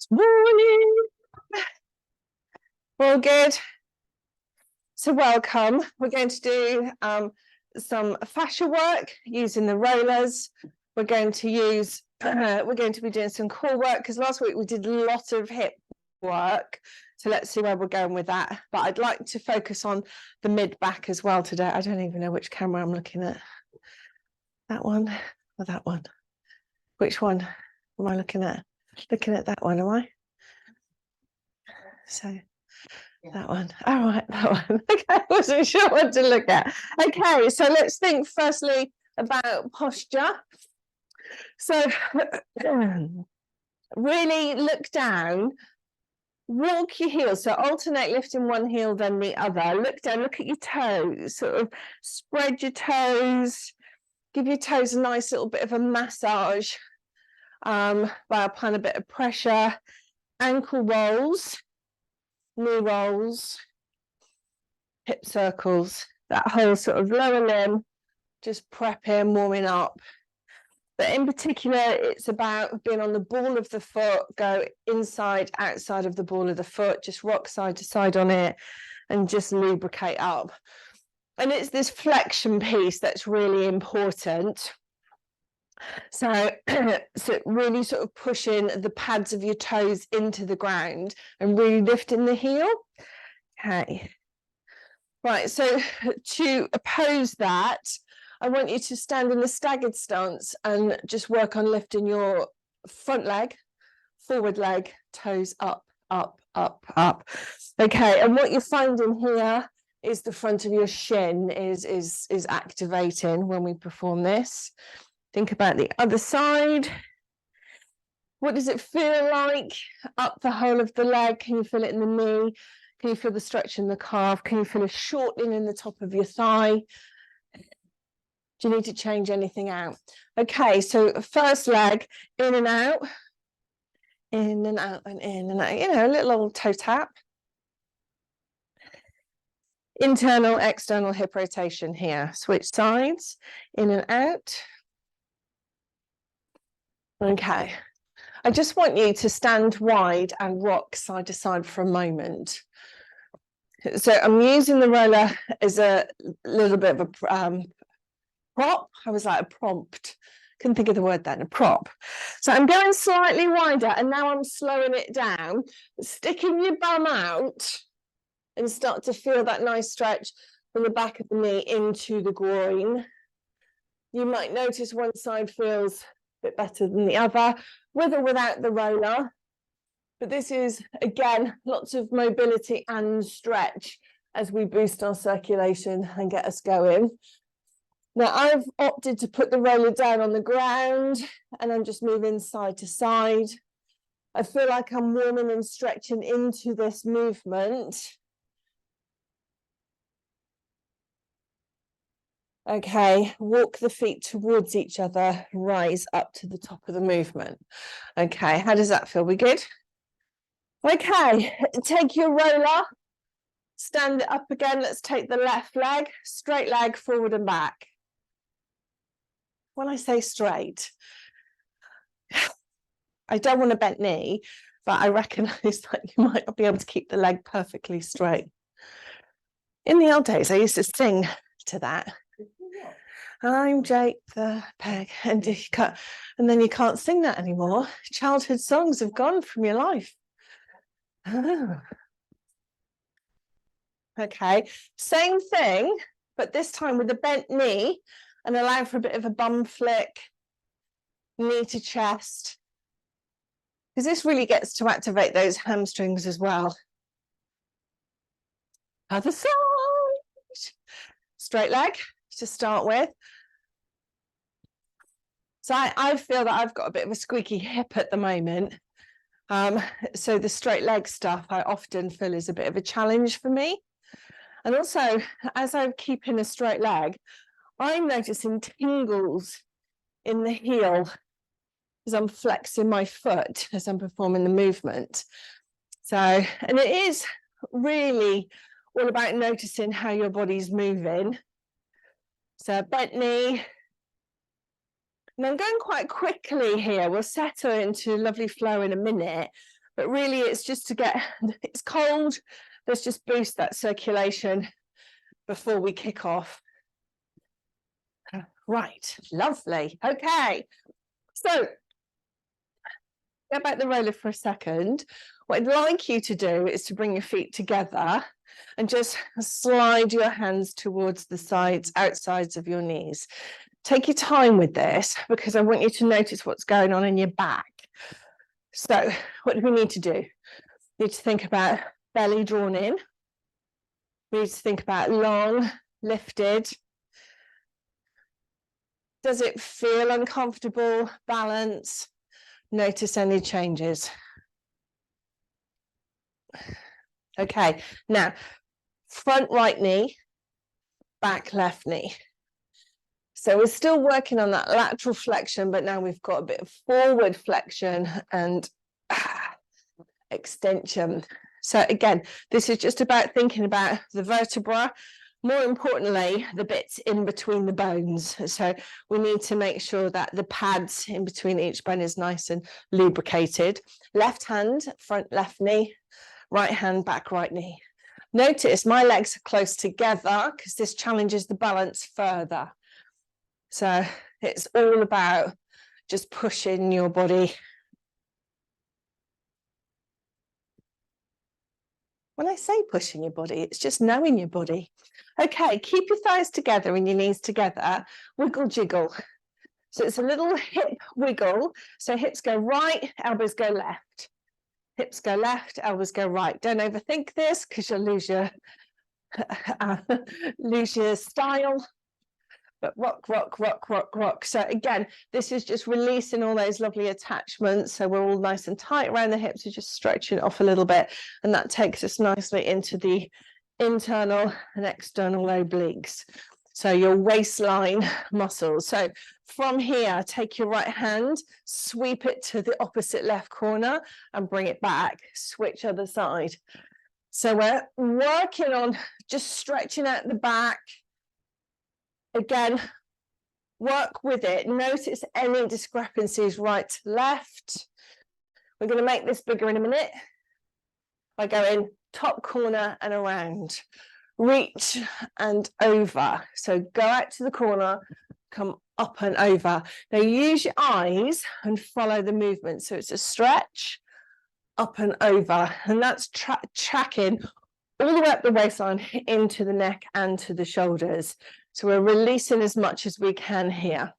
Morning. All good. So welcome. We're going to do some fascia work using the rollers. We're going to be doing some core work because last week we did a lot of hip work. So let's see where we're going with that. But I'd like to focus on the mid back as well today. I don't even know which camera I'm looking at. That one or that one? Which one am I looking at? Looking at that one, am I? So that one. All right, that one. Okay, I wasn't sure what to look at. Okay, so let's think firstly about posture. So really look down, walk your heels. So alternate lifting one heel, then the other. Look down, look at your toes, sort of spread your toes, give your toes a nice little bit of a massage by applying a bit of pressure. Ankle rolls, knee rolls, hip circles, that whole sort of lower limb, just prepping, warming up. But in particular, it's about being on the ball of the foot, go inside, outside of the ball of the foot, just rock side to side on it and just lubricate up. And it's this flexion piece that's really important. So really sort of pushing the pads of your toes into the ground and really lifting the heel. Okay. Right, so to oppose that, I want you to stand in the staggered stance and just work on lifting your front leg, forward leg, toes up, up, up, up. Okay, and what you're finding here is the front of your shin is activating when we perform this. Think about the other side. What does it feel like up the whole of the leg? Can you feel it in the knee? Can you feel the stretch in the calf? Can you feel a shortening in the top of your thigh? Do you need to change anything out? Okay, so first leg, in and out, in and out, and in and out. You know, a little old toe tap. Internal, external hip rotation here. Switch sides, in and out. Okay. I just want you to stand wide and rock side to side for a moment. So I'm using the roller as a little bit of a prop. I was like a prompt. Couldn't think of the word then, a prop. So I'm going slightly wider and now I'm slowing it down, sticking your bum out and start to feel that nice stretch from the back of the knee into the groin. You might notice one side feels a bit better than the other, with or without the roller. But this is, again, lots of mobility and stretch as we boost our circulation and get us going. Now, I've opted to put the roller down on the ground and I'm just moving side to side. I feel like I'm warming and stretching into this movement. Okay, walk the feet towards each other, rise up to the top of the movement. Okay, how does that feel? We good? Okay, take your roller, stand it up again. Let's take the left leg, straight leg, forward and back. When I say straight, I don't want a bent knee, but I recognise that you might not be able to keep the leg perfectly straight. In the old days, I used to sing to that. I'm Jake the Peg, and then you can't sing that anymore. Childhood songs have gone from your life. Oh. Okay, same thing, but this time with a bent knee and allow for a bit of a bum flick, knee to chest, because this really gets to activate those hamstrings as well. Other side. Straight leg to start with. So I feel that I've got a bit of a squeaky hip at the moment. So the straight leg stuff I often feel is a bit of a challenge for me. And also, as I'm keeping a straight leg, I'm noticing tingles in the heel as I'm flexing my foot as I'm performing the movement. So, and it is really all about noticing how your body's moving. So bent knee. And I'm going quite quickly here. We'll settle into lovely flow in a minute. but really it's just to get, it's cold, let's just boost that circulation before we kick off. Right, lovely. Okay, so go back the roller for a second. What I'd like you to do is to bring your feet together and just slide your hands towards the sides, outsides of your knees. Take your time with this because I want you to notice what's going on in your back. So what do we need to do? We need to think about belly drawn in. We need to think about long, lifted. Does it feel uncomfortable? Balance. Notice any changes. Okay, now front right knee, back left knee. So we're still working on that lateral flexion, but now we've got a bit of forward flexion and extension. So again, this is just about thinking about the vertebra, more importantly, the bits in between the bones. So we need to make sure that the pads in between each bone is nice and lubricated. Left hand, front left knee, right hand, back right knee. Notice my legs are close together because this challenges the balance further. So it's all about just pushing your body. When I say pushing your body, it's just knowing your body. Okay, keep your thighs together and your knees together. Wiggle, jiggle. So it's a little hip wiggle. So hips go right, elbows go left. Hips go left, elbows go right. Don't overthink this because you'll lose your style. But rock, rock, rock, rock, rock. So again, this is just releasing all those lovely attachments. So we're all nice and tight around the hips. We're just stretching it off a little bit. And that takes us nicely into the internal and external obliques. So your waistline muscles. So from here, take your right hand, sweep it to the opposite left corner and bring it back. Switch other side. So we're working on just stretching out the back. Again, work with it. Notice any discrepancies right to left. We're going to make this bigger in a minute by going top corner and around. Reach and over. So go out to the corner, come up and over. Now use your eyes and follow the movement. So it's a stretch, up and over. And that's tracking all the way up the waistline into the neck and to the shoulders. So we're releasing as much as we can here.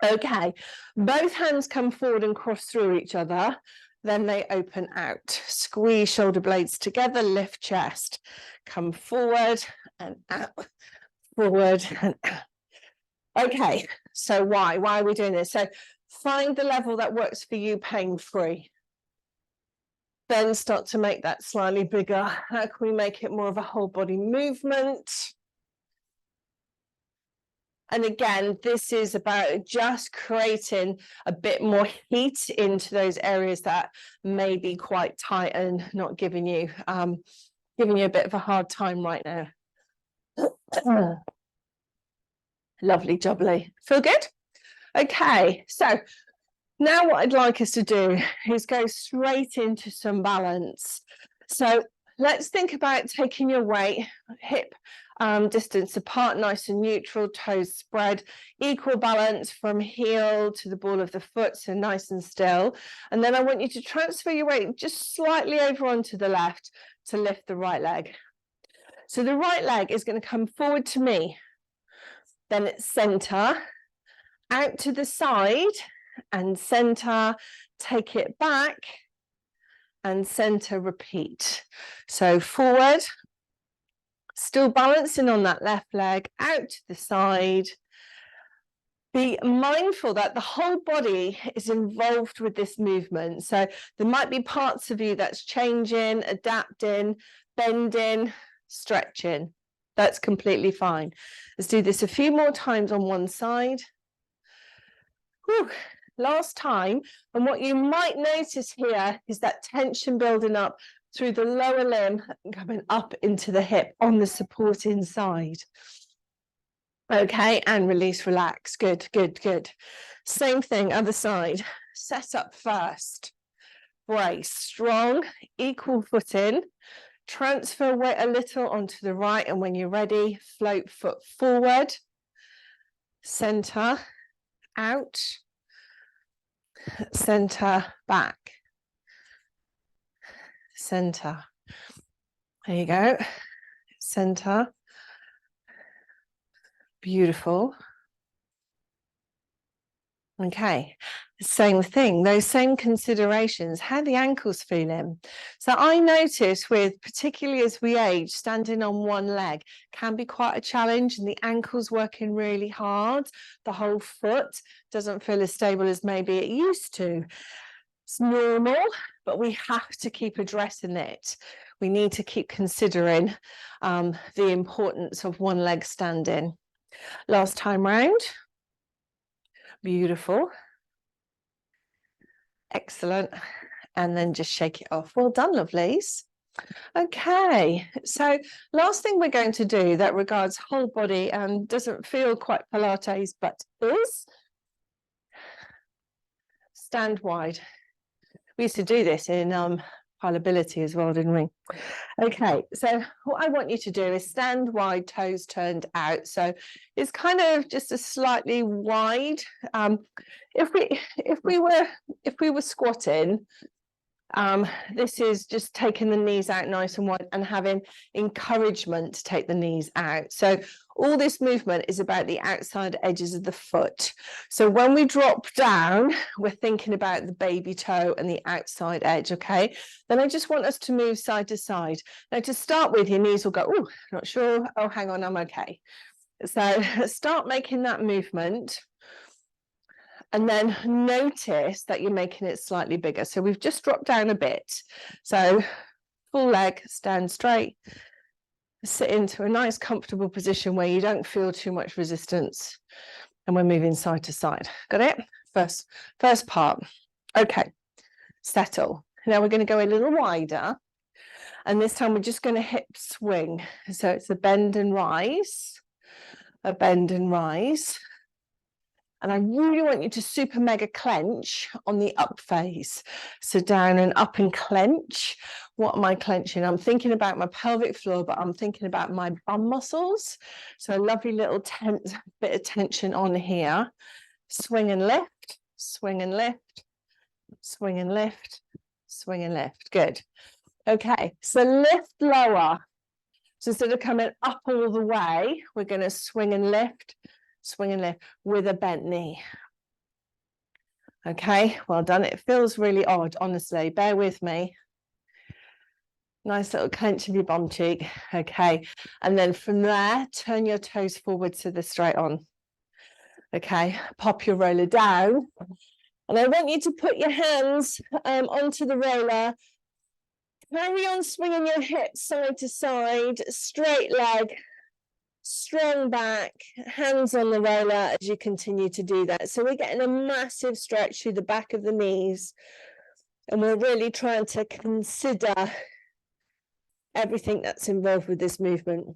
Okay, both hands come forward and cross through each other. Then they open out. Squeeze shoulder blades together, lift chest. Come forward and out, forward and out. Okay, so why are we doing this? So find the level that works for you pain-free. Then start to make that slightly bigger. How can we make it more of a whole body movement? And again, this is about just creating a bit more heat into those areas that may be quite tight and not giving you a bit of a hard time right now. Lovely jubbly. Feel good? Okay, so now what I'd like us to do is go straight into some balance. So let's think about taking your weight, hip distance apart, nice and neutral, toes spread, equal balance from heel to the ball of the foot, so nice and still. And then I want you to transfer your weight just slightly over onto the left to lift the right leg. So the right leg is going to come forward to me, then it's center, out to the side and center, take it back and center, repeat. So forward, still balancing on that left leg, out to the side. Be mindful that the whole body is involved with this movement. So there might be parts of you that's changing, adapting, bending, stretching. That's completely fine. Let's do this a few more times on one side. Whew. Last time, and what you might notice here is that tension building up through the lower limb and coming up into the hip on the supporting side. Okay, and release, relax. Good, good, good. Same thing, other side. Set up first. brace, strong, equal footing. Transfer weight a little onto the right, and when you're ready, float foot forward, center, out, center, back, center. There you go, center. Beautiful. Okay, same thing, those same considerations. How are the ankles feeling? So I notice with, particularly as we age, standing on one leg can be quite a challenge, and the ankle's working really hard. The whole foot doesn't feel as stable as maybe it used to. It's normal, but we have to keep addressing it. We need to keep considering the importance of one leg standing. Last time round. Beautiful. Excellent. And then just shake it off. Well done, lovelies. Okay, so last thing we're going to do that regards whole body and doesn't feel quite Pilates, but is stand wide. We used to do this in PILability as well, didn't we? Okay, so what I want you to do is stand wide, toes turned out. So it's kind of just a slightly wide. If we were squatting, this is just taking the knees out nice and wide and having encouragement to take the knees out. So all this movement is about the outside edges of the foot. So when we drop down, we're thinking about the baby toe and the outside edge, okay? Then I just want us to move side to side. Now to start with, your knees will go, oh, not sure. Oh, hang on, I'm okay. So start making that movement. And then notice that you're making it slightly bigger. So we've just dropped down a bit. So full leg, stand straight, sit into a nice comfortable position where you don't feel too much resistance. And we're moving side to side. Got it? First part. Okay, settle. Now we're going to go a little wider. And this time we're just going to hip swing. So it's a bend and rise, a bend and rise. And I really want you to super mega clench on the up phase. So down and up and clench. What am I clenching? I'm thinking about my pelvic floor, but I'm thinking about my bum muscles. So a lovely little tense bit of tension on here. Swing and lift, swing and lift, swing and lift, swing and lift. Good. Okay, so lift lower. So instead of coming up all the way, we're going to swing and lift with a bent knee. Okay, well done. It feels really odd, honestly. Bear with me. Nice little clench of your bum cheek. Okay, and then from there, turn your toes forward so they're straight on. Okay, pop your roller down. And I want you to put your hands onto the roller. Carry on swinging your hips side to side, straight leg. Strong back, hands on the roller as you continue to do that. So we're getting a massive stretch through the back of the knees, and we're really trying to consider everything that's involved with this movement.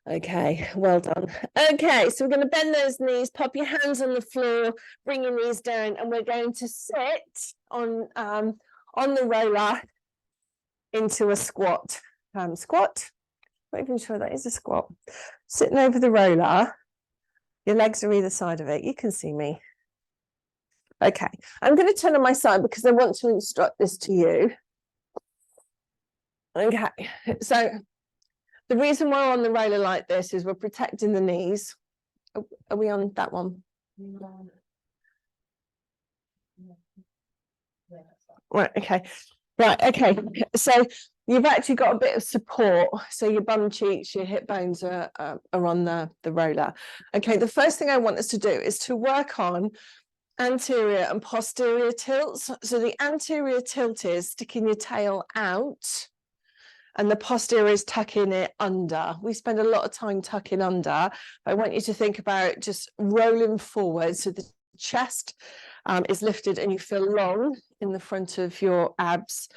Okay, well done. Okay, so we're going to bend those knees, pop your hands on the floor, bring your knees down, and we're going to sit on the roller into a squat. Squat. Not even sure that is a squat. Sitting over the roller, your legs are either side of it. You can see me. Okay, I'm going to turn on my side because I want to instruct this to you. Okay, so the reason why we're on the roller like this is we're protecting the knees. Are we on that one? Right, okay. Right, okay. So you've actually got a bit of support. So your bum cheeks, your hip bones are on the roller. Okay, the first thing I want us to do is to work on anterior and posterior tilts. So the anterior tilt is sticking your tail out, and the posterior is tucking it under. We spend a lot of time tucking under. I want you to think about just rolling forward so the chest is lifted and you feel long in the front of your abs,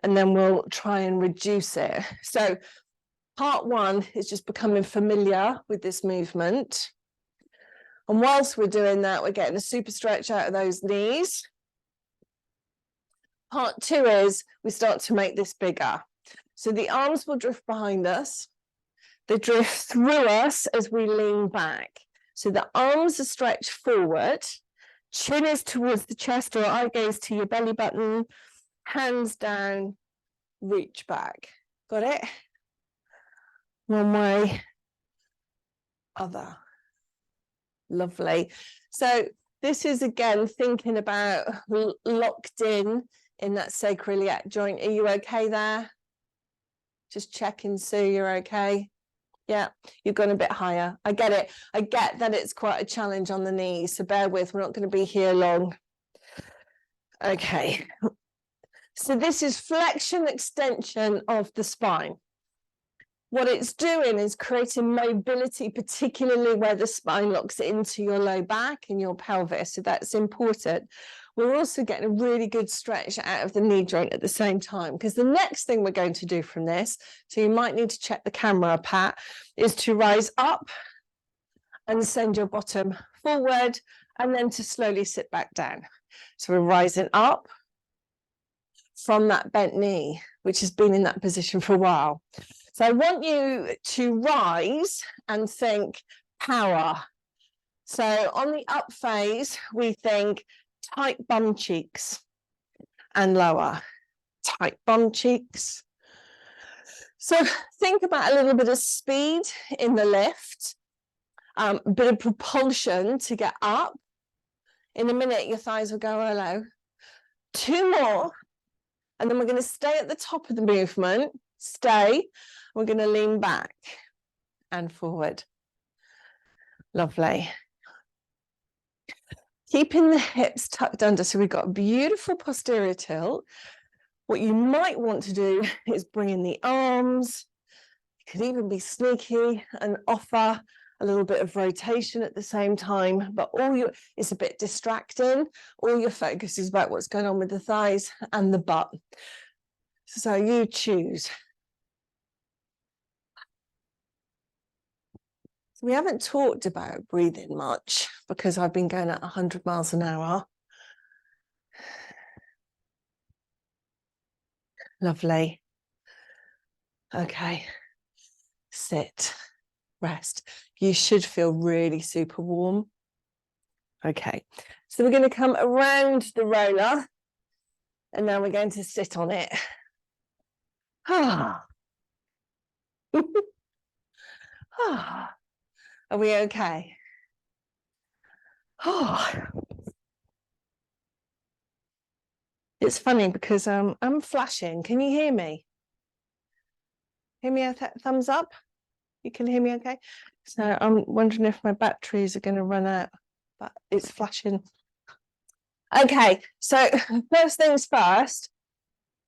and then we'll try and reduce it. So part one is just becoming familiar with this movement. And whilst we're doing that, we're getting a super stretch out of those knees. Part two is we start to make this bigger. So the arms will drift behind us. They drift through us as we lean back. So the arms are stretched forward, chin is towards the chest or eye gaze to your belly button, hands down, reach back. Got it? One way, other. Lovely. So this is again thinking about locked in that sacroiliac joint. Are you okay there? Just checking, Sue, you're okay? Yeah, you've gone a bit higher. I get it. I get that it's quite a challenge on the knees, so bear with, we're not going to be here long. Okay. So this is flexion, extension of the spine. What it's doing is creating mobility, particularly where the spine locks into your low back and your pelvis, so that's important. We're also getting a really good stretch out of the knee joint at the same time, because the next thing we're going to do from this, so you might need to check the camera, Pat, is to rise up and send your bottom forward and then to slowly sit back down. So we're rising up from that bent knee, which has been in that position for a while. So I want you to rise and think power. So on the up phase, we think tight bum cheeks and lower, tight bum cheeks. So think about a little bit of speed in the lift, a bit of propulsion to get up. In a minute, your thighs will go hello. Two more, and then we're going to stay at the top of the movement, stay. We're going to lean back and forward. Lovely. Keeping the hips tucked under, so we've got a beautiful posterior tilt. What you might want to do is bring in the arms. You could even be sneaky and offer a little bit of rotation at the same time, but it's a bit distracting. All your focus is about what's going on with the thighs and the butt. So you choose. We haven't talked about breathing much because I've been going at 100 miles an hour. Lovely. Okay. Sit. Rest. You should feel really super warm. Okay. So we're going to come around the roller and now we're going to sit on it. Ah. Ah. Are we okay? Oh, it's funny because I'm flashing. Can you hear me? Hear me a thumbs up? You can hear me okay? So I'm wondering if my batteries are going to run out, but it's flashing. Okay, so first things first,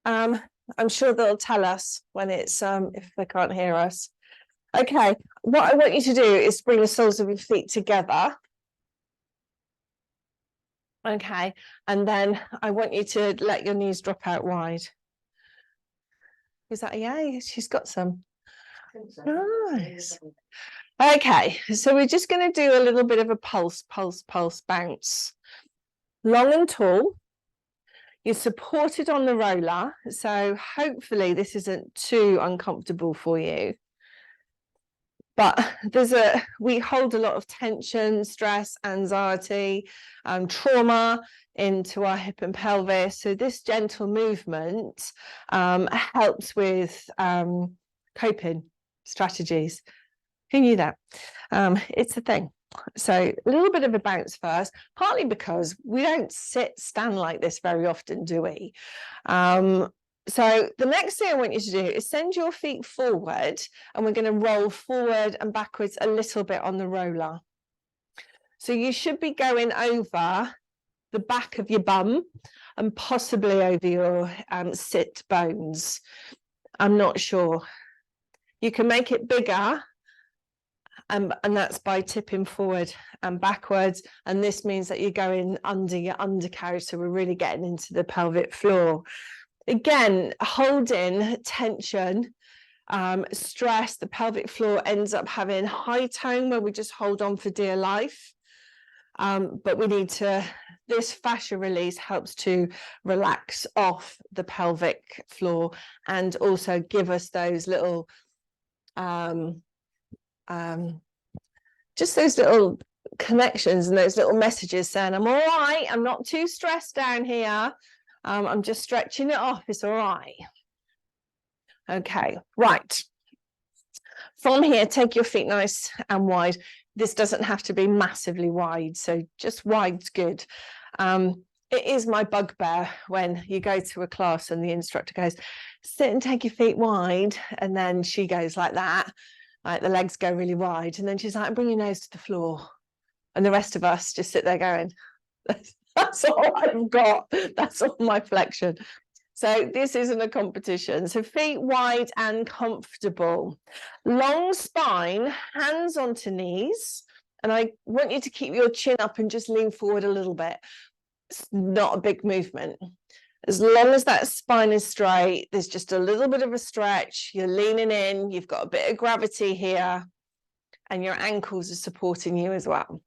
I'm sure they'll tell us when it's if they can't hear us. Okay, what I want you to do is bring the soles of your feet together. Okay, and then I want you to let your knees drop out wide. Is that a yay? She's got some. Nice. Okay, so we're just going to do a little bit of a pulse, bounce. Long and tall. You're supported on the roller, so hopefully this isn't too uncomfortable for you. But we hold a lot of tension, stress, anxiety, trauma into our hip and pelvis. So this gentle movement helps with coping strategies. Who knew that? It's a thing. So a little bit of a bounce first, partly because we don't stand like this very often, do we? So the next thing I want you to do is send your feet forward, and we're going to roll forward and backwards a little bit on the roller. So you should be going over the back of your bum and possibly over your sit bones. I'm not sure. You can make it bigger, and that's by tipping forward and backwards. And this means that you're going under your undercarriage, so we're really getting into the pelvic floor. Again, holding tension, stress, the pelvic floor ends up having high tone where we just hold on for dear life. but we need to, this fascia release helps to relax off the pelvic floor and also give us those little, just those little connections and those little messages saying, I'm all right, I'm not too stressed down here. I'm just stretching it off, it's all right. Okay, right. From here, take your feet nice and wide. This doesn't have to be massively wide, so just wide's good. It is my bugbear when you go to a class and the instructor goes, sit and take your feet wide, and then she goes like that, like the legs go really wide, and then she's like, bring your nose to the floor. And the rest of us just sit there going, that's all I've got. That's all my flexion. So this isn't a competition. So feet wide and comfortable. Long spine, hands onto knees. And I want you to keep your chin up and just lean forward a little bit. It's not a big movement. As long as that spine is straight, there's just a little bit of a stretch. You're leaning in, you've got a bit of gravity here, and your ankles are supporting you as well.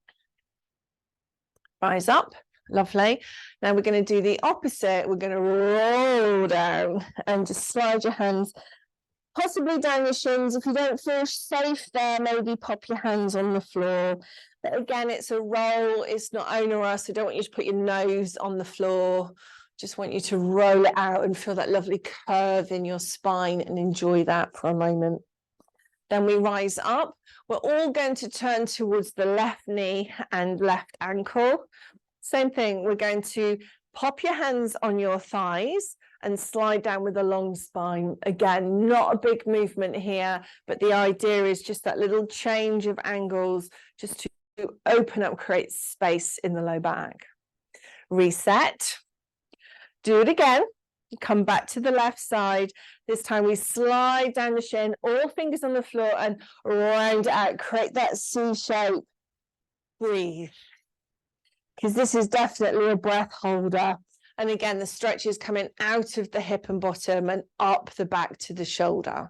Rise up. Lovely. Now we're going to do the opposite. We're going to roll down and just slide your hands possibly down your shins. If you don't feel safe there, maybe pop your hands on the floor. But again, it's a roll. It's not onerous. I don't want you to put your nose on the floor. Just want you to roll it out and feel that lovely curve in your spine and enjoy that for a moment. Then we rise up. We're all going to turn towards the left knee and left ankle. Same thing, we're going to pop your hands on your thighs and slide down with a long spine. Again, not a big movement here, but the idea is just that little change of angles just to open up, create space in the low back. Reset. Do it again. Come back to the left side. This time we slide down the shin, all fingers on the floor, and round it out. Create that C shape. Breathe. Because this is definitely a breath holder. And again, the stretch is coming out of the hip and bottom and up the back to the shoulder.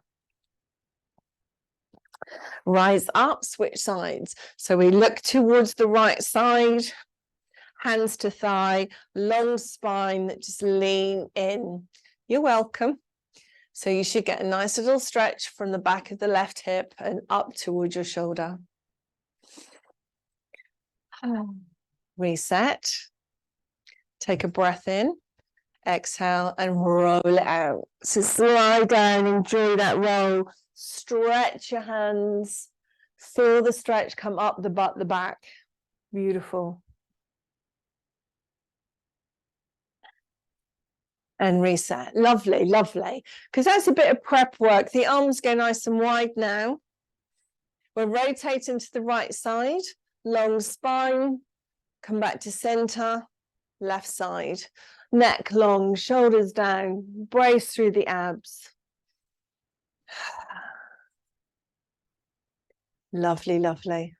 Rise up, switch sides. So we look towards the right side, hands to thigh, long spine, just lean in. You're welcome. So you should get a nice little stretch from the back of the left hip and up towards your shoulder. Reset. Take a breath in, exhale, and roll it out. So slide down, enjoy that roll, stretch your hands, feel the stretch come up the butt, the back. Beautiful. And reset. Lovely, lovely. Because that's a bit of prep work. The arms go nice and wide now. We're rotating to the right side, long spine. Come back to center, left side, neck long, shoulders down, brace through the abs. Lovely, lovely.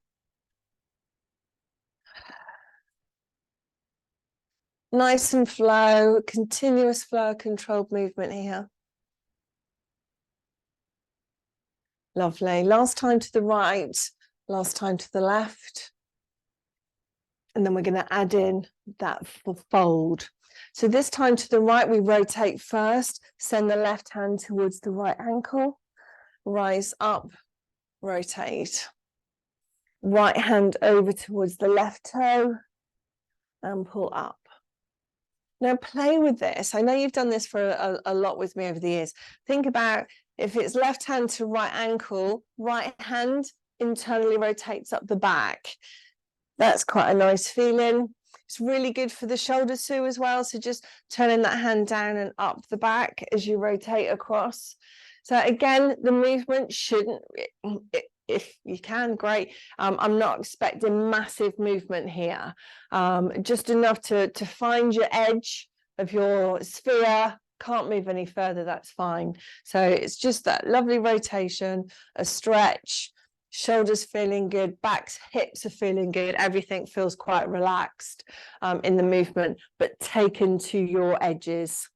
Nice and flow, continuous flow, controlled movement here. Lovely. Last time to the right, last time to the left. And then we're going to add in that fold. So this time to the right, we rotate first, send the left hand towards the right ankle, rise up, rotate. Right hand over towards the left toe and pull up. Now play with this. I know you've done this for a lot with me over the years. Think about if it's left hand to right ankle, right hand internally rotates up the back. That's quite a nice feeling. It's really good for the shoulder too as well. So just turning that hand down and up the back as you rotate across. So again, the movement shouldn't, if you can, great. I'm not expecting massive movement here. Just enough to find your edge of your sphere. Can't move any further, that's fine. So it's just that lovely rotation, a stretch. Shoulders feeling good, backs, hips are feeling good. Everything feels quite relaxed in the movement, but taken to your edges.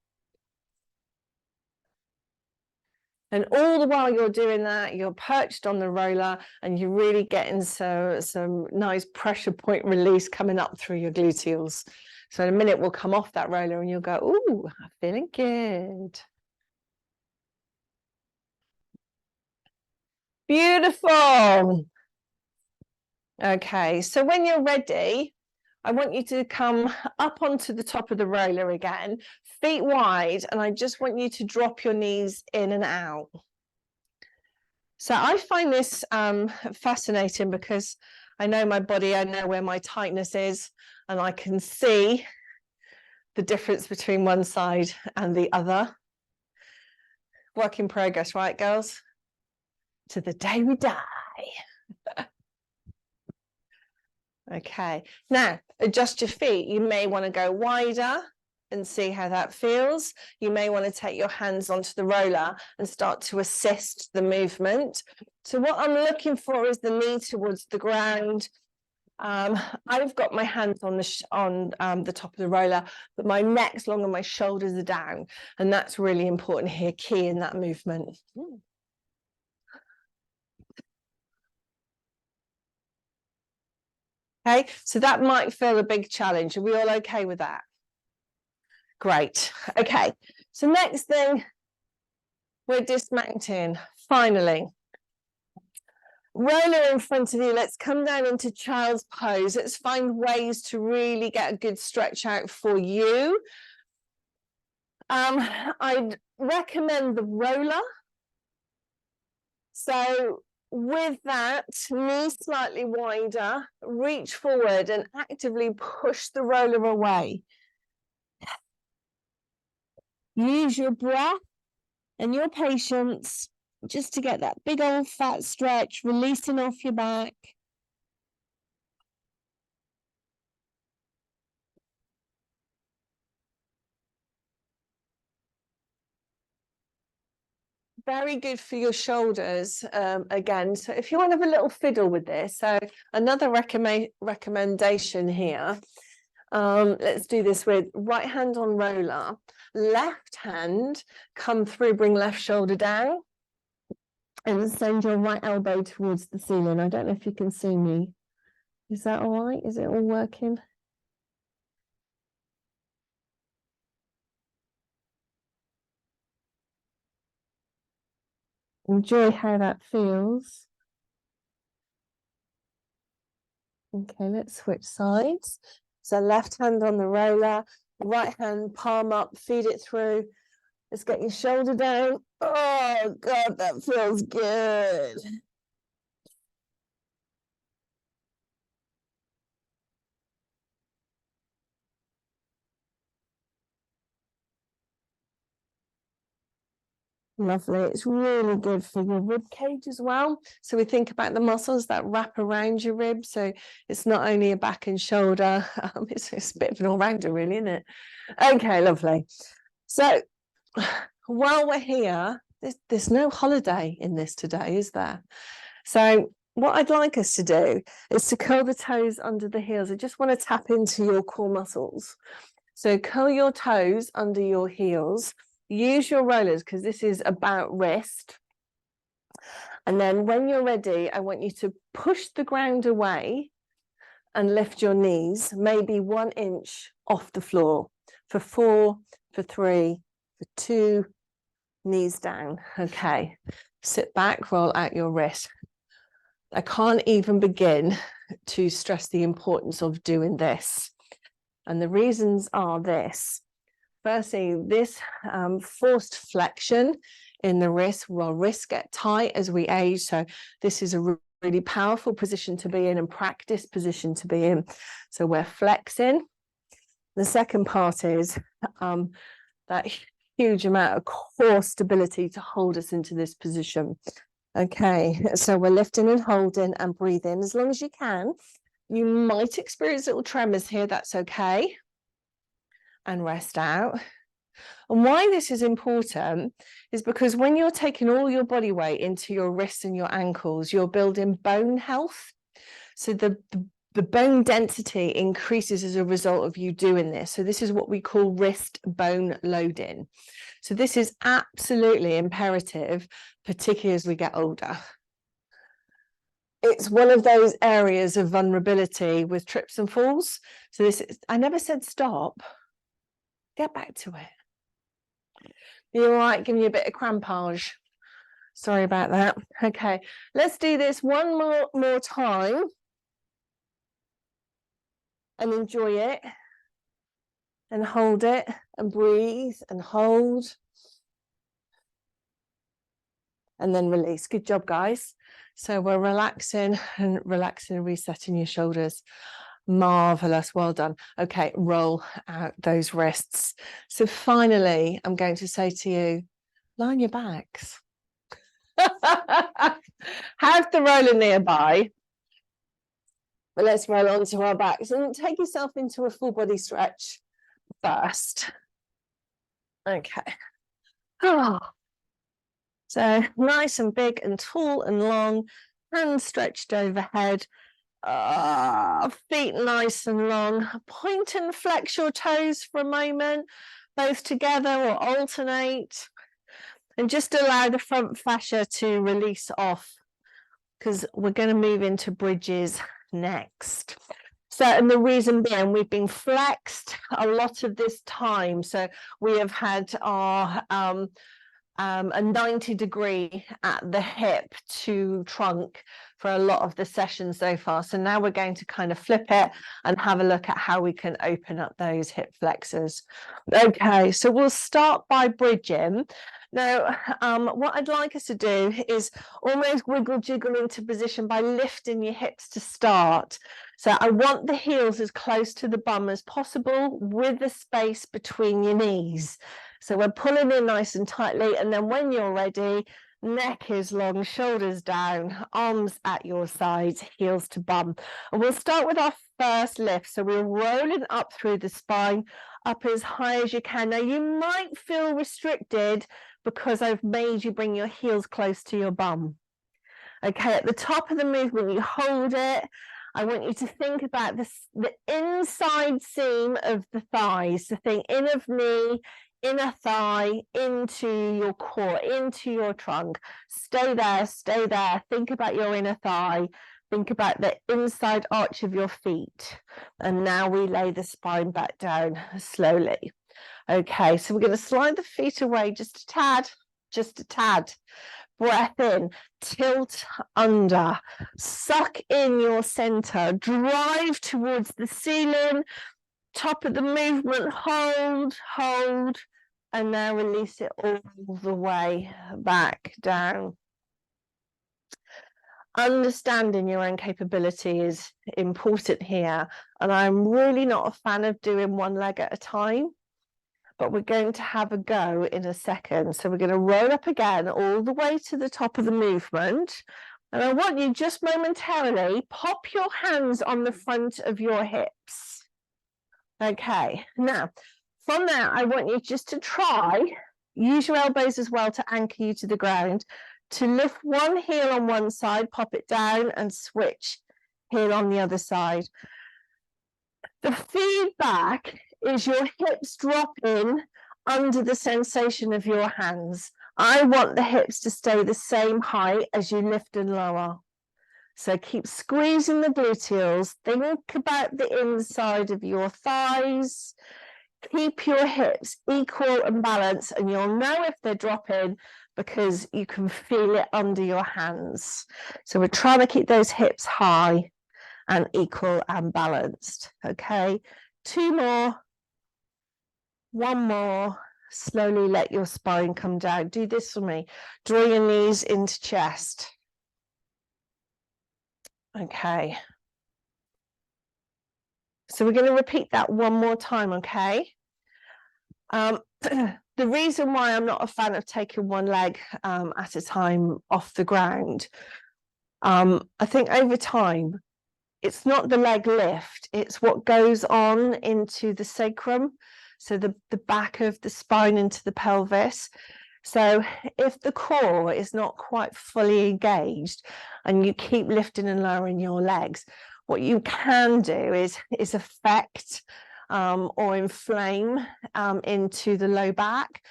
And all the while you're doing that, you're perched on the roller and you're really getting some nice pressure point release coming up through your gluteals. So in a minute, we'll come off that roller and you'll go, ooh, I'm feeling good. Beautiful. Okay, so when you're ready, I want you to come up onto the top of the roller again, feet wide, and I just want you to drop your knees in and out. So I find this fascinating because I know my body, I know where my tightness is, and I can see the difference between one side and the other. Work in progress, right, girls? To the day we die. Okay, now adjust your feet. You may want to go wider and see how that feels. You may want to take your hands onto the roller and start to assist the movement. So what I'm looking for is the knee towards the ground. I've got my hands on the top of the roller, but my neck's long and my shoulders are down, and that's really important here, key in that movement. Okay, so that might feel a big challenge. Are we all okay with that? Great. Okay, so next thing, we're dismounting, finally. Roller in front of you, let's come down into child's pose. Let's find ways to really get a good stretch out for you. I'd recommend the roller. So with that, knee slightly wider, reach forward and actively push the roller away. Use your breath and your patience just to get that big old fat stretch, releasing off your back. Very good for your shoulders again. So if you want to have a little fiddle with this, so another recommendation here. Let's do this with right hand on roller, left hand, come through, bring left shoulder down, and send your right elbow towards the ceiling. I don't know if you can see me. Is that all right? Is it all working? Enjoy how that feels. Okay, let's switch sides. So left hand on the roller, right hand palm up, feed it through. Let's get your shoulder down. Oh, God, that feels good. Lovely. It's really good for your rib cage as well. So we think about the muscles that wrap around your ribs. So it's not only a back and shoulder, it's a bit of an all-rounder really, isn't it? Okay, lovely. So while we're here, there's no holiday in this today, is there? So what I'd like us to do is to curl the toes under the heels. I just want to tap into your core muscles. So curl your toes under your heels. Use your rollers because this is about wrist. And then when you're ready, I want you to push the ground away and lift your knees, maybe 1 inch off the floor for 4, for 3, for 2, knees down. Okay, sit back, roll out your wrist. I can't even begin to stress the importance of doing this. And the reasons are this. Firstly, this forced flexion in the wrist, well, wrists get tight as we age. So this is a really powerful position to be in and practice position to be in. So we're flexing. The second part is that huge amount of core stability to hold us into this position. Okay, so we're lifting and holding and breathing as long as you can. You might experience little tremors here, that's okay. And rest out. And why this is important is because when you're taking all your body weight into your wrists and your ankles, you're building bone health. So the the bone density increases as a result of you doing this. So this is what we call wrist bone loading. So this is absolutely imperative, particularly as we get older. It's one of those areas of vulnerability with trips and falls. So this is, I never said stop. Get back to it. You're all right, giving you a bit of crampage. Sorry about that. Okay, let's do this one more time and enjoy it and hold it and breathe and hold and then release. Good job, guys. So we're relaxing and resetting your shoulders. Marvelous, well done. Okay, roll out those wrists. So finally, I'm going to say to you, lie on your backs. Have the roller nearby. But let's roll onto our backs and take yourself into a full body stretch first. Okay. Oh. So nice and big and tall and long, hands stretched overhead. Feet nice and long. Point and flex your toes for a moment, both together or alternate. And just allow the front fascia to release off because we're going to move into bridges next. So, and the reason being, we've been flexed a lot of this time. So we have had our a 90-degree at the hip to trunk for a lot of the sessions so far. So now we're going to kind of flip it and have a look at how we can open up those hip flexors. Okay, so we'll start by bridging. Now, what I'd like us to do is almost wiggle jiggle into position by lifting your hips to start. So I want the heels as close to the bum as possible with the space between your knees. So we're pulling in nice and tightly, and then when you're ready, neck is long, shoulders down, arms at your sides, heels to bum. And we'll start with our first lift. So we're rolling up through the spine, up as high as you can. Now you might feel restricted because I've made you bring your heels close to your bum. Okay, at the top of the movement, you hold it. I want you to think about this, the inside seam of the thighs. So think inner of knee, inner thigh, into your core, into your trunk. Stay there, stay there. Think about your inner thigh. Think about the inside arch of your feet. And now we lay the spine back down slowly. Okay, so we're going to slide the feet away just a tad, just a tad. Breath in, tilt under, suck in your center, drive towards the ceiling, top of the movement, hold, hold, and now release it all the way back down. Understanding your own capability is important here, and I'm really not a fan of doing one leg at a time. But we're going to have a go in a second. So we're going to roll up again all the way to the top of the movement. And I want you just momentarily pop your hands on the front of your hips. Okay, now from there, I want you just to try, use your elbows as well to anchor you to the ground, to lift one heel on one side, pop it down and switch heel on the other side. The feedback is your hips dropping under the sensation of your hands. I want the hips to stay the same height as you lift and lower. So keep squeezing the gluteals. Think about the inside of your thighs. Keep your hips equal and balanced, and you'll know if they're dropping because you can feel it under your hands. So we're trying to keep those hips high and equal and balanced. Okay, 2 more. 1 more. Slowly let your spine come down. Do this for me. Draw your knees into chest. Okay. So we're going to repeat that 1 more time, okay? The reason why I'm not a fan of taking one leg at a time off the ground, I think over time, it's not the leg lift, it's what goes on into the sacrum. So the back of the spine into the pelvis. So if the core is not quite fully engaged and you keep lifting and lowering your legs, What you can do is affect or inflame into the low back,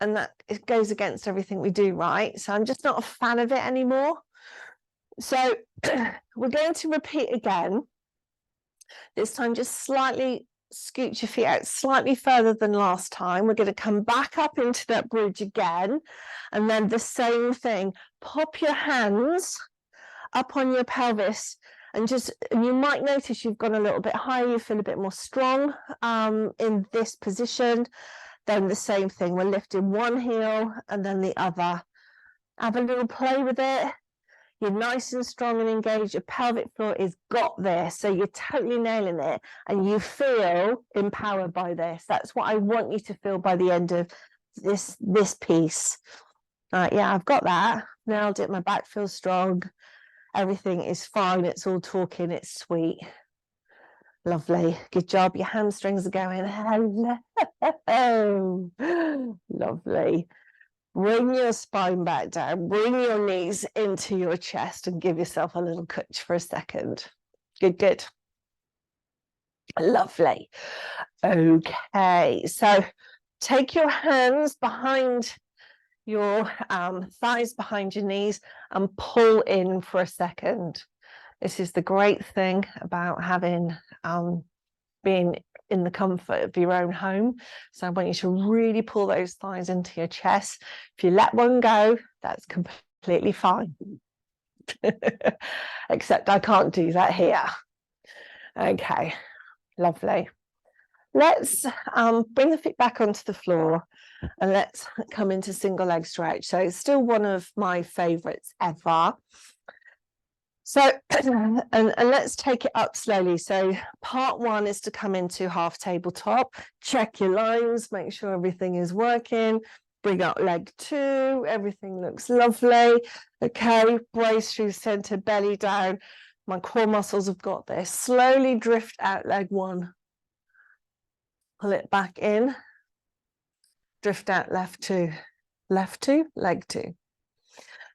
and that it goes against everything we do, right? So I'm just not a fan of it anymore. So we're going to repeat again. This time, just slightly scoot your feet out slightly further than last time. We're going to come back up into that bridge again, and then the same thing. Pop your hands up on your pelvis, and you might notice you've gone a little bit higher. You feel a bit more strong in this position. Then the same thing. We're lifting one heel and then the other. Have a little play with it. You're nice and strong and engaged. Your pelvic floor is got this. So you're totally nailing it. And you feel empowered by this. That's what I want you to feel by the end of this piece. Yeah, I've got that. Nailed it. My back feels strong. Everything is fine. It's all talking. It's sweet. Lovely. Good job. Your hamstrings are going. Hello. Lovely. Bring your spine back down, bring your knees into your chest and give yourself a little cooch for a second. Good, good. Lovely. Okay, so take your hands behind your thighs, behind your knees, and pull in for a second. This is the great thing about having being in the comfort of your own home. So I want you to really pull those thighs into your chest. If you let one go, that's completely fine. Except I can't do that here. Okay, lovely. Let's bring the feet back onto the floor and let's come into single leg stretch. So it's still one of my favorites ever. So, and let's take it up slowly. So part one is to come into half tabletop, check your lines, make sure everything is working, bring up leg two, everything looks lovely. Okay, brace through center, belly down. My core muscles have got this. Slowly drift out leg one. Pull it back in. Drift out left two, leg two.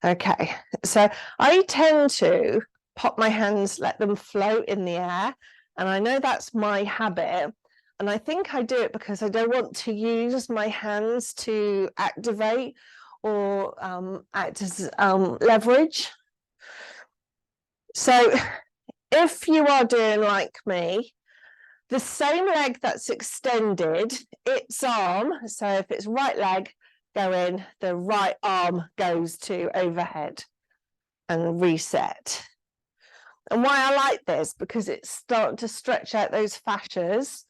Okay, so I tend to pop my hands, let them float in the air. And I know that's my habit. And I think I do it because I don't want to use my hands to activate or act as leverage. So if you are doing like me, the same leg that's extended, its arm, so if it's right leg, go in, the right arm goes to overhead and reset. And why I like this, because it's starting to stretch out those fascias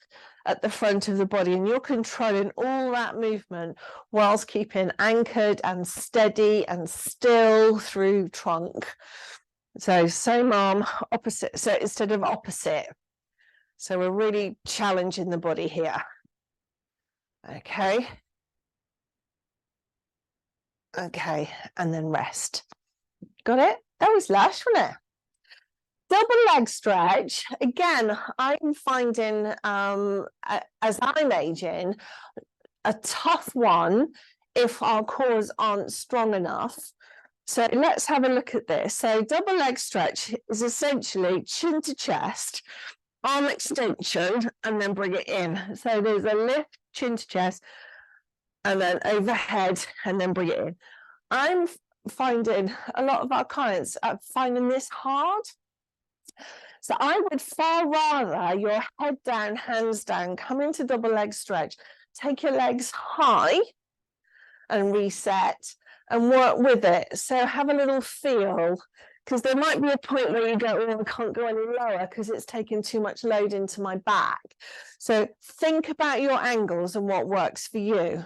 at the front of the body, and you're controlling all that movement whilst keeping anchored and steady and still through trunk. So same arm, opposite, so instead of opposite. So we're really challenging the body here. Okay. Okay, and then rest. Got it? That was lush, wasn't it? Double leg stretch. Again, I'm finding, as I'm aging, a tough one if our cores aren't strong enough. So let's have a look at this. So double leg stretch is essentially chin to chest, arm extension, and then bring it in. So there's a lift, chin to chest, and then overhead, and then bring it in. I'm finding a lot of our clients are finding this hard. So I would far rather your head down, hands down, come into double leg stretch, take your legs high and reset and work with it. So have a little feel, because there might be a point where you go, oh, I can't go any lower because it's taking too much load into my back. So think about your angles and what works for you.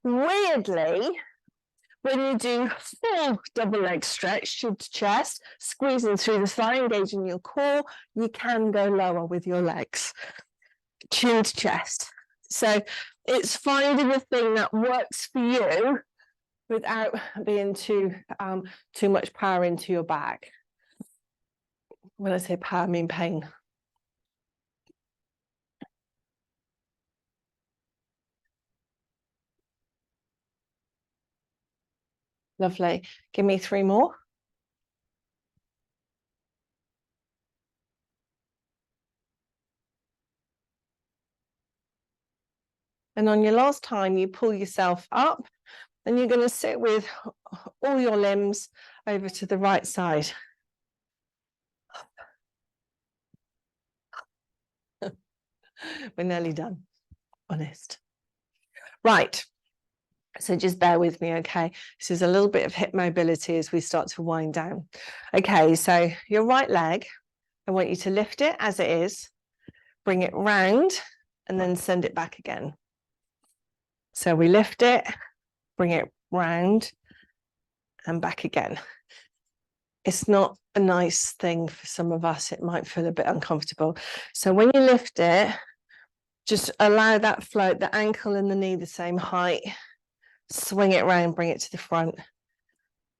Weirdly, when you do full double leg stretch, chin to chest, squeezing through the thigh, engaging your core, you can go lower with your legs, chin to chest. So it's finding the thing that works for you without being too much power into your back. When I say power, I mean pain. Lovely. Give me 3 more. And on your last time, you pull yourself up, and you're going to sit with all your limbs over to the right side. We're nearly done, honest. Right. So just bear with me, okay? This is a little bit of hip mobility as we start to wind down. Okay, so your right leg, I want you to lift it as it is, bring it round, and then send it back again. So we lift it, bring it round, and back again. It's not a nice thing for some of us. It might feel a bit uncomfortable. So when you lift it, just allow that float, the ankle and the knee the same height. Swing it around, bring it to the front,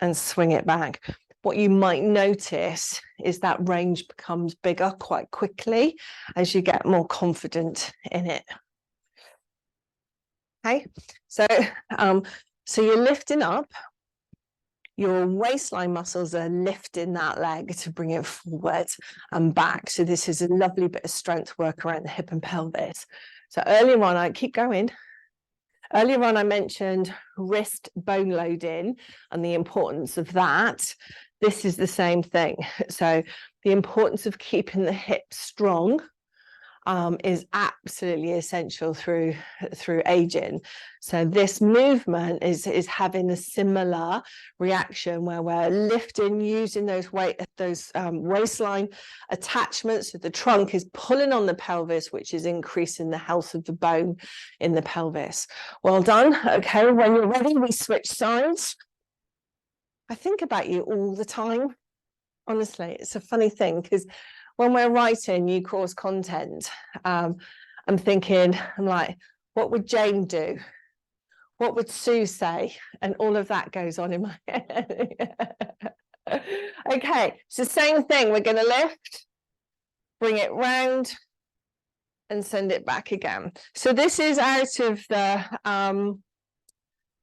and swing it back. What you might notice is that range becomes bigger quite quickly as you get more confident in it. Okay, so you're lifting up. Your waistline muscles are lifting that leg to bring it forward and back. So this is a lovely bit of strength work around the hip and pelvis. So earlier on, I keep going. Earlier on, I mentioned wrist bone loading and the importance of that. This is the same thing. So the importance of keeping the hips strong is absolutely essential through aging. So this movement is having a similar reaction where we're lifting using those waistline attachments. So the trunk is pulling on the pelvis, which is increasing the health of the bone in the pelvis. Well done. Okay, when you're ready, we switch sides. I think about you all the time. Honestly, it's a funny thing because when we're writing new course content, I'm like, what would Jane do? What would Sue say? And all of that goes on in my head. Okay, so same thing. We're going to lift, bring it round, and send it back again. So this is out of the,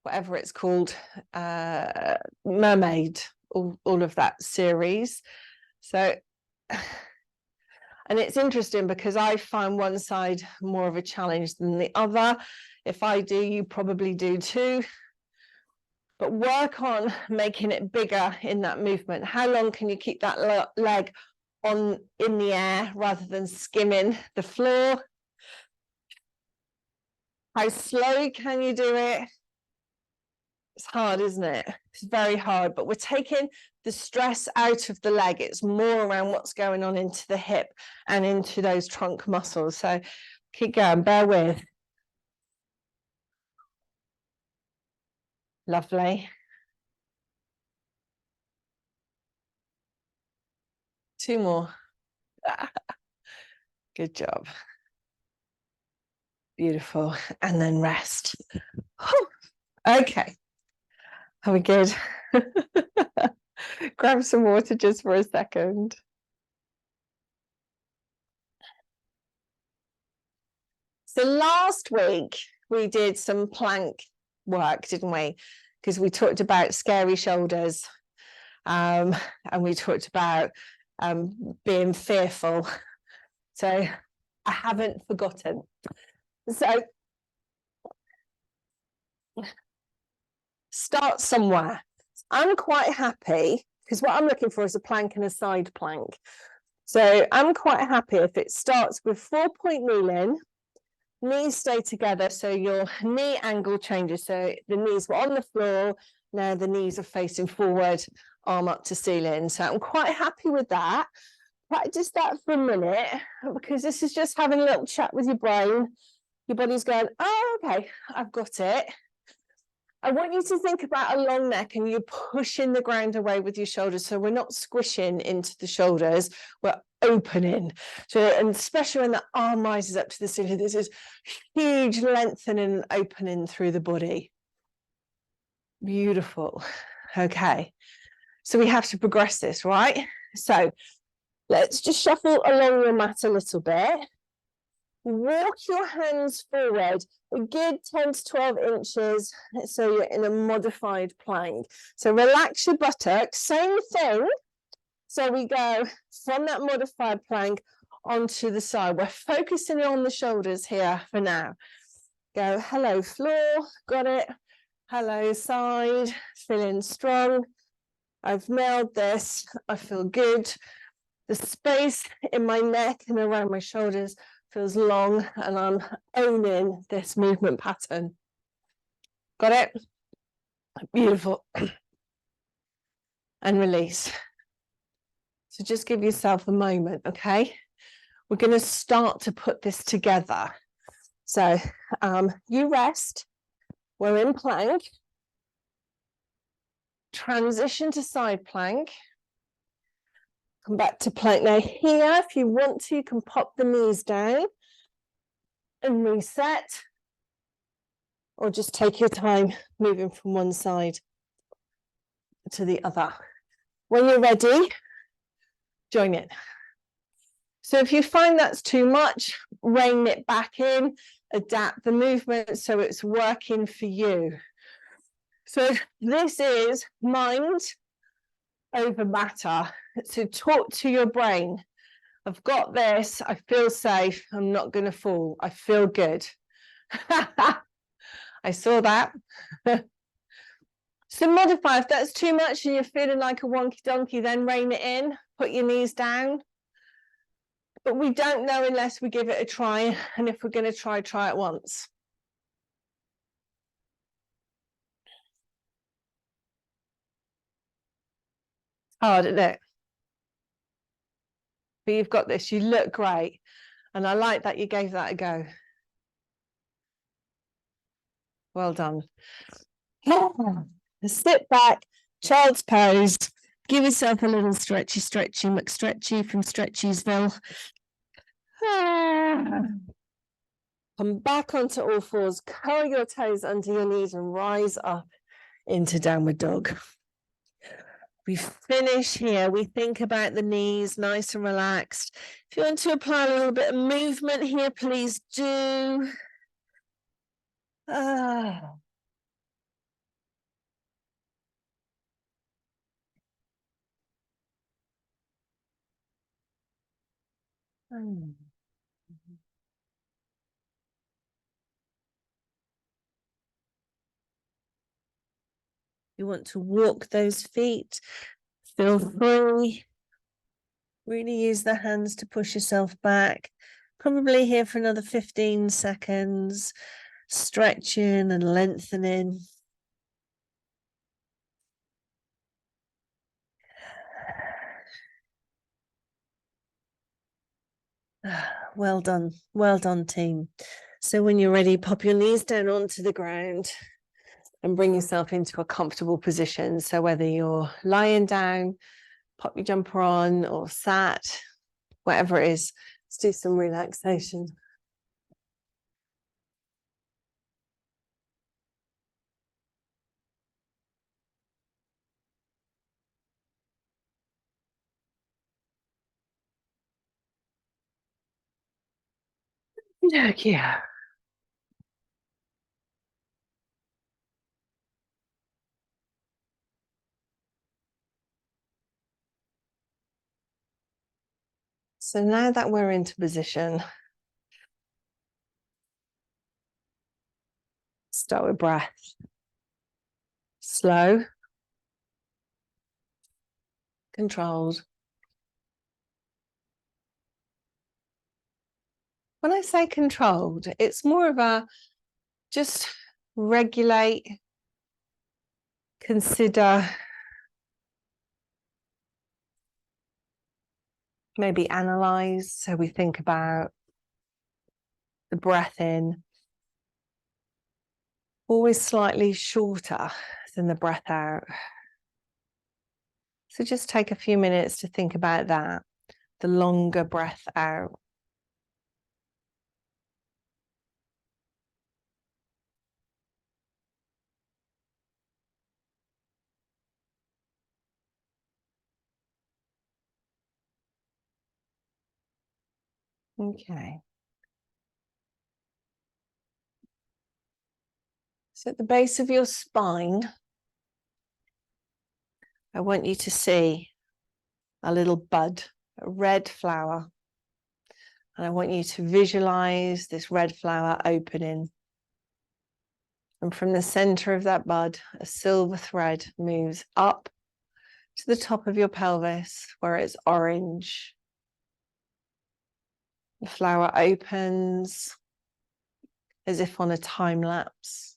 whatever it's called, Mermaid, all of that series. So... And it's interesting because I find one side more of a challenge than the other. If I do, you probably do too. But work on making it bigger in that movement. How long can you keep that leg in the air rather than skimming the floor? How slow can you do it? It's hard, isn't it? It's very hard, but we're taking the stress out of the leg. It's more around what's going on into the hip and into those trunk muscles. So keep going, bear with. Lovely. 2 more. Good job. Beautiful. And then rest. Okay. Are we good? Grab some water just for a second. So last week we did some plank work, didn't we? Because we talked about scary shoulders, and we talked about being fearful. So I haven't forgotten. So start somewhere. I'm quite happy because what I'm looking for is a plank and a side plank. So I'm quite happy if it starts with 4-point kneeling, knees stay together, so your knee angle changes. So the knees were on the floor, now the knees are facing forward, arm up to ceiling. So I'm quite happy with that. Practice that for a minute because this is just having a little chat with your brain. Your body's going, oh, okay, I've got it. I want you to think about a long neck and you're pushing the ground away with your shoulders. So we're not squishing into the shoulders, we're opening. So, and especially when the arm rises up to the ceiling, this is huge lengthening and opening through the body. Beautiful. Okay. So we have to progress this, right? So let's just shuffle along your mat a little bit. Walk your hands forward a good 10 to 12 inches, so you're in a modified plank. So relax your buttocks, same thing. So we go from that modified plank onto the side. We're focusing on the shoulders here for now. Go, hello floor, got it. Hello side, feeling strong. I've nailed this, I feel good. The space in my neck and around my shoulders feels long, and I'm owning this movement pattern. Got it? Beautiful. And release. So just give yourself a moment, okay? We're going to start to put this together. So you rest. We're in plank. Transition to side plank. Come back to plank. Now here, if you want to, you can pop the knees down and reset. Or just take your time moving from one side to the other. When you're ready, join in. So if you find that's too much, rein it back in, adapt the movement so it's working for you. So this is mind over matter. So talk to your brain. I've got this, I feel safe, I'm not going to fall, I feel good. I saw that. So modify, if that's too much and you're feeling like a wonky donkey, then rein it in, put your knees down. But we don't know unless we give it a try. And if we're going to try it once. Hard, isn't it? But you've got this, you look great. And I like that you gave that a go. Well done. Sit back, child's pose. Give yourself a little stretchy McStretchy from Stretchiesville. Come back onto all fours, curl your toes under your knees and rise up into downward dog. We finish here. We think about the knees, nice and relaxed. If you want to apply a little bit of movement here, please do. You want to walk those feet, feel free. Really use the hands to push yourself back. Probably here for another 15 seconds, stretching and lengthening. Well done, team. So when you're ready, pop your knees down onto the ground and bring yourself into a comfortable position. So whether you're lying down, pop your jumper on, or sat, whatever it is, let's do some relaxation. Yeah. So now that we're into position, start with breath. Slow, controlled. When I say controlled, it's more of a just regulate, consider, maybe analyze. So we think about the breath in, always slightly shorter than the breath out. So just take a few minutes to think about that, the longer breath out. Okay. So at the base of your spine, I want you to see a little bud, a red flower. And I want you to visualize this red flower opening. And from the center of that bud, a silver thread moves up to the top of your pelvis where it's orange. The flower opens as if on a time lapse.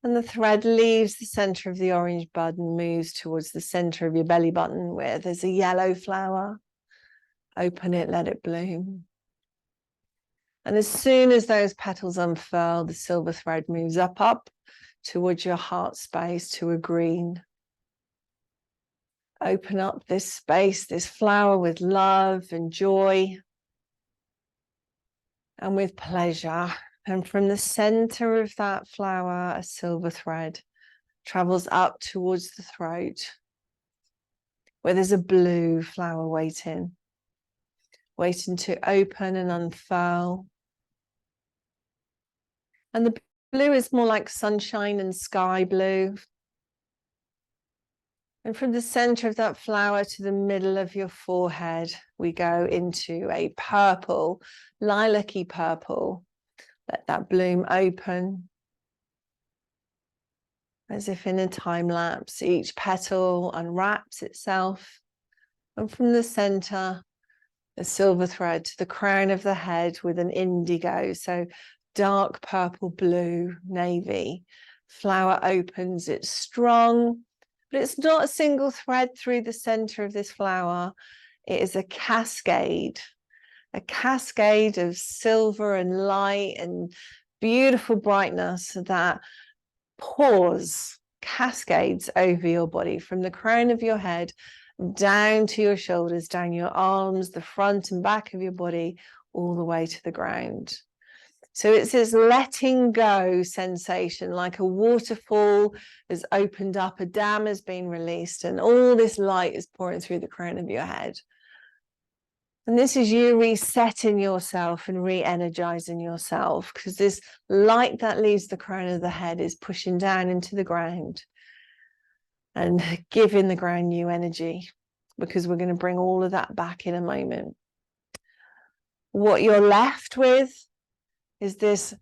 And the thread leaves the center of the orange bud and moves towards the center of your belly button where there's a yellow flower. Open it, let it bloom. And as soon as those petals unfurl, the silver thread moves up towards your heart space to a green. Open up this space, this flower with love and joy and with pleasure. And from the center of that flower, a silver thread travels up towards the throat where there's a blue flower waiting to open and unfurl. And the blue is more like sunshine and sky blue. And from the center of that flower to the middle of your forehead, we go into a purple, lilac-y purple. Let that bloom open. As if in a time lapse, each petal unwraps itself. And from the center, a silver thread to the crown of the head with an indigo. So dark purple, blue, navy. Flower opens, it's strong, but it's not a single thread through the center of this flower. It is a cascade of silver and light and beautiful brightness that pours, cascades over your body from the crown of your head down to your shoulders, down your arms, the front and back of your body, all the way to the ground. So it's this letting go sensation, like a waterfall has opened up, a dam has been released, and all this light is pouring through the crown of your head. And this is you resetting yourself and re-energizing yourself, because this light that leaves the crown of the head is pushing down into the ground and giving the ground new energy, because we're going to bring all of that back in a moment. What you're left with is this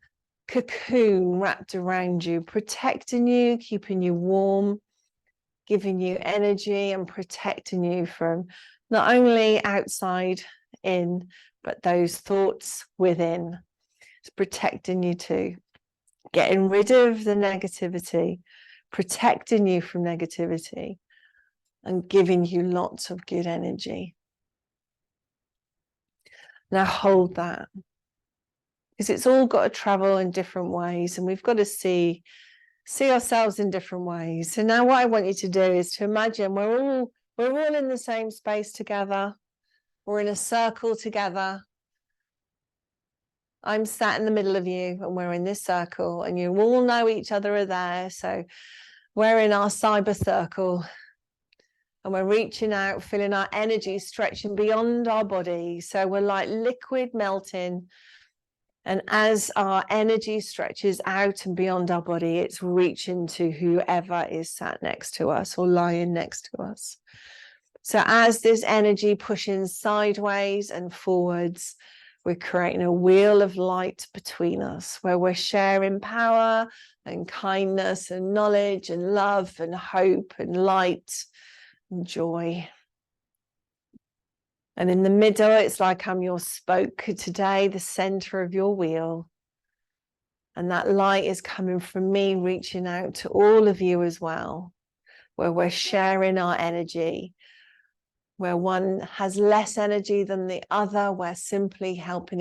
cocoon wrapped around you, protecting you, keeping you warm, giving you energy and protecting you from not only outside in, but those thoughts within. It's protecting you too, getting rid of the negativity, protecting you from negativity, and giving you lots of good energy. Now hold that, because it's all got to travel in different ways, and we've got to see ourselves in different ways. So now what I want you to do is to imagine we're all in the same space together. We're in a circle together. I'm sat in the middle of you and we're in this circle, and you all know each other are there. So we're in our cyber circle and we're reaching out, feeling our energy stretching beyond our body. So we're like liquid melting. And as our energy stretches out and beyond our body, it's reaching to whoever is sat next to us or lying next to us. So as this energy pushes sideways and forwards, we're creating a wheel of light between us where we're sharing power and kindness and knowledge and love and hope and light and joy. And in the middle, it's like I'm your spoke today, the center of your wheel. And that light is coming from me, reaching out to all of you as well, where we're sharing our energy, where one has less energy than the other, we're simply helping